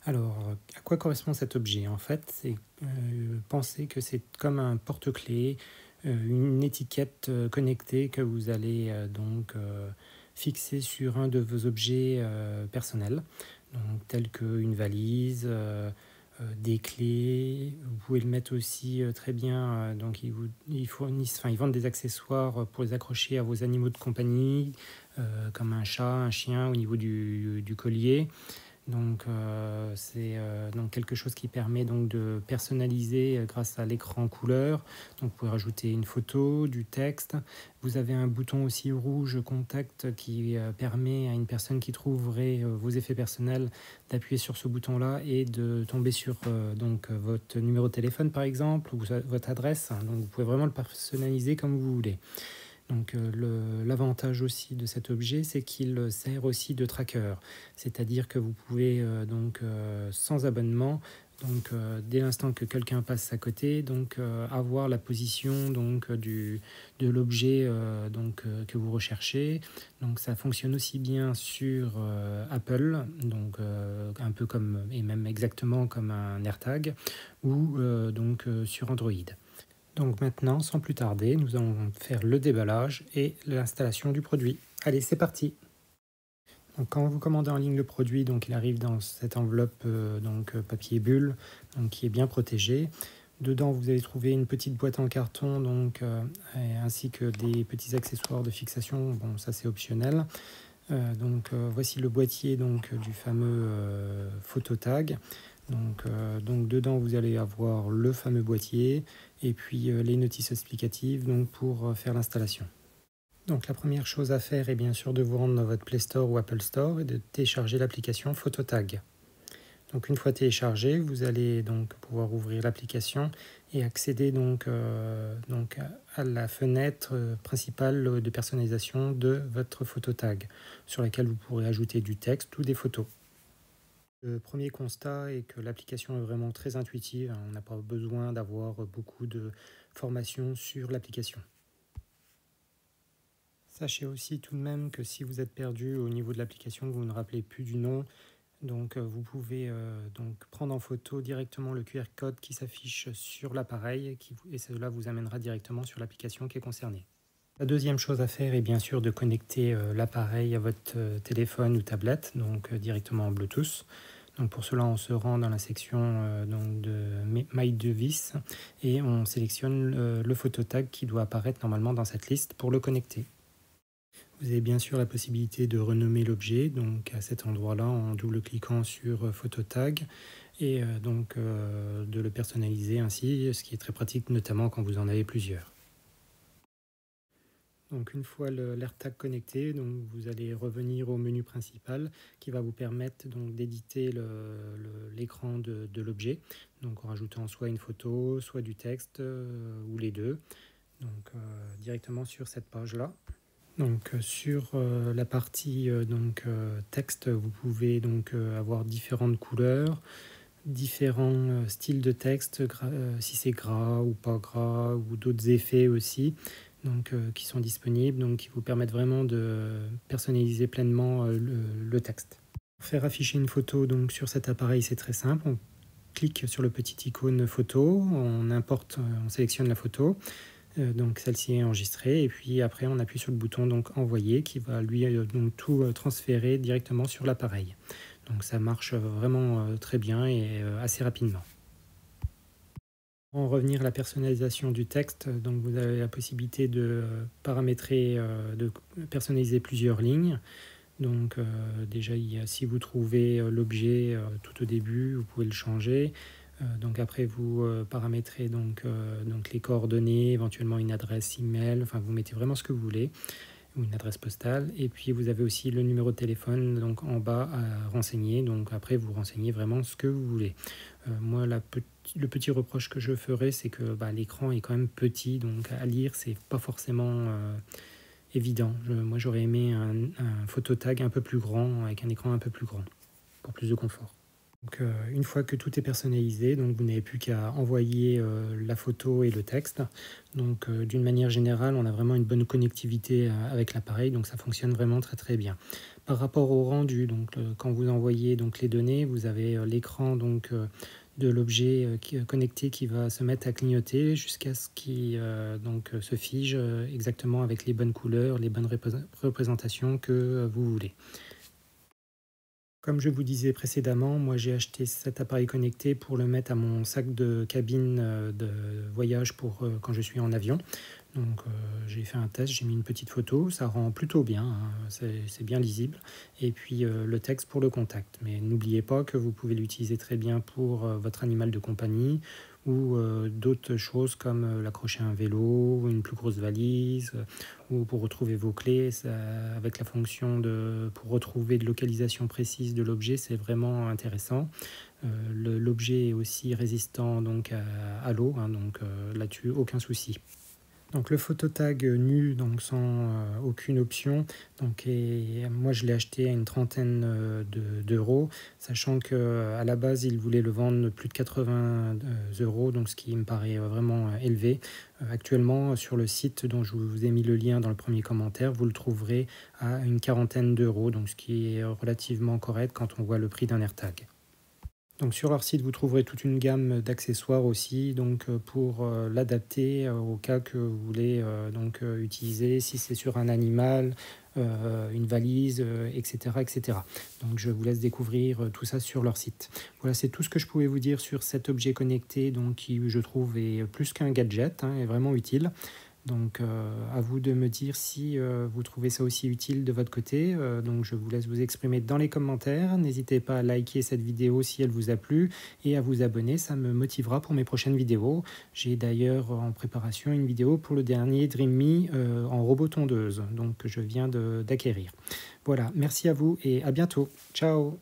Alors, à quoi correspond cet objet? En fait, c'est pensez que c'est comme un porte-clés, une étiquette connectée que vous allez fixer sur un de vos objets personnels, donc, tels qu'une valise, des clés. Vous pouvez le mettre aussi très bien, donc ils vendent des accessoires pour les accrocher à vos animaux de compagnie, comme un chat, un chien au niveau du collier. Donc, c'est donc quelque chose qui permet donc de personnaliser grâce à l'écran couleur. Donc, vous pouvez rajouter une photo, du texte. Vous avez un bouton aussi rouge contact qui permet à une personne qui trouverait vos effets personnels d'appuyer sur ce bouton-là et de tomber sur votre numéro de téléphone par exemple, ou votre adresse. Donc, vous pouvez vraiment le personnaliser comme vous voulez. Donc l'avantage aussi de cet objet, c'est qu'il sert aussi de tracker, c'est-à-dire que vous pouvez sans abonnement, dès l'instant que quelqu'un passe à côté, avoir la position de l'objet que vous recherchez. Donc ça fonctionne aussi bien sur Apple, un peu comme, et même exactement comme un AirTag, ou sur Android. Donc maintenant, sans plus tarder, nous allons faire le déballage et l'installation du produit. Allez, c'est parti! Donc, quand vous commandez en ligne le produit, donc, il arrive dans cette enveloppe papier bulle, donc, qui est bien protégée. Dedans, vous allez trouver une petite boîte en carton, ainsi que des petits accessoires de fixation. Bon, ça c'est optionnel. Voici le boîtier du fameux phototag. Dedans, vous allez avoir le fameux boîtier et puis les notices explicatives pour faire l'installation. Donc la première chose à faire est bien sûr de vous rendre dans votre Play Store ou Apple Store et de télécharger l'application Phototag. Donc une fois téléchargée, vous allez pouvoir ouvrir l'application et accéder à la fenêtre principale de personnalisation de votre Phototag, sur laquelle vous pourrez ajouter du texte ou des photos. Le premier constat est que l'application est vraiment très intuitive. On n'a pas besoin d'avoir beaucoup de formation sur l'application. Sachez aussi tout de même que si vous êtes perdu au niveau de l'application, que vous ne rappelez plus du nom, vous pouvez prendre en photo directement le QR code qui s'affiche sur l'appareil et cela vous amènera directement sur l'application qui est concernée. La deuxième chose à faire est bien sûr de connecter l'appareil à votre téléphone ou tablette, directement en Bluetooth. Donc pour cela, on se rend dans la section de My Device et on sélectionne le phototag qui doit apparaître normalement dans cette liste pour le connecter. Vous avez bien sûr la possibilité de renommer l'objet, donc à cet endroit-là en double-cliquant sur phototag et de le personnaliser ainsi, ce qui est très pratique notamment quand vous en avez plusieurs. Donc une fois l'AirTag connecté, vous allez revenir au menu principal qui va vous permettre d'éditer l'écran de l'objet, en rajoutant soit une photo, soit du texte ou les deux, directement sur cette page-là. Sur la partie texte, vous pouvez avoir différentes couleurs, différents styles de texte, si c'est gras ou pas gras, ou d'autres effets aussi. Qui sont disponibles, qui vous permettent vraiment de personnaliser pleinement le texte. Pour faire afficher une photo sur cet appareil, c'est très simple. On clique sur le petit icône photo, on sélectionne la photo, celle-ci est enregistrée, et puis après on appuie sur le bouton envoyer qui va lui tout transférer directement sur l'appareil. Donc ça marche vraiment très bien et assez rapidement. Pour en revenir à la personnalisation du texte, vous avez la possibilité de paramétrer, de personnaliser plusieurs lignes. Déjà, si vous trouvez l'objet tout au début, vous pouvez le changer. Après, vous paramétrez les coordonnées, éventuellement une adresse email, enfin vous mettez vraiment ce que vous voulez, ou une adresse postale. Et puis vous avez aussi le numéro de téléphone en bas à renseigner. Après, vous renseignez vraiment ce que vous voulez. Moi, le petit reproche que je ferais, c'est que l'écran est quand même petit, à lire, c'est pas forcément évident. Moi, j'aurais aimé un phototag un peu plus grand, avec un écran un peu plus grand, pour plus de confort. Donc, une fois que tout est personnalisé, donc vous n'avez plus qu'à envoyer la photo et le texte. Donc, d'une manière générale, on a vraiment une bonne connectivité avec l'appareil, donc ça fonctionne vraiment très très bien. Par rapport au rendu, donc quand vous envoyez donc les données, vous avez l'écran donc de l'objet connecté qui va se mettre à clignoter jusqu'à ce qu'il donc se fige exactement avec les bonnes couleurs, les bonnes représentations que vous voulez. Comme je vous disais précédemment, moi j'ai acheté cet appareil connecté pour le mettre à mon sac de cabine de voyage pour quand je suis en avion. Donc j'ai fait un test, j'ai mis une petite photo, ça rend plutôt bien, hein, c'est bien lisible. Et puis le texte pour le contact. Mais n'oubliez pas que vous pouvez l'utiliser très bien pour votre animal de compagnie ou d'autres choses comme l'accrocher à un vélo, une plus grosse valise, ou pour retrouver vos clés. Avec la fonction pour retrouver de localisation précise de l'objet, c'est vraiment intéressant. L'objet est aussi résistant donc à l'eau, hein, donc là-dessus aucun souci. Donc le phototag nu, donc sans aucune option, donc moi je l'ai acheté à une trentaine d'euros, sachant qu'à la base il voulait le vendre plus de 80 euros, donc ce qui me paraît vraiment élevé. Actuellement sur le site dont je vous ai mis le lien dans le premier commentaire, vous le trouverez à une quarantaine d'euros, donc ce qui est relativement correct quand on voit le prix d'un AirTag. Donc sur leur site, vous trouverez toute une gamme d'accessoires aussi, donc pour l'adapter au cas que vous voulez utiliser, si c'est sur un animal, une valise, etc., etc. Donc je vous laisse découvrir tout ça sur leur site. Voilà, c'est tout ce que je pouvais vous dire sur cet objet connecté, donc qui je trouve est plus qu'un gadget, hein, est vraiment utile. Donc à vous de me dire si vous trouvez ça aussi utile de votre côté. Donc je vous laisse vous exprimer dans les commentaires. N'hésitez pas à liker cette vidéo si elle vous a plu et à vous abonner, ça me motivera pour mes prochaines vidéos. J'ai d'ailleurs en préparation une vidéo pour le dernier Dream Me en robot tondeuse, donc que je viens d'acquérir. Voilà, merci à vous et à bientôt. Ciao!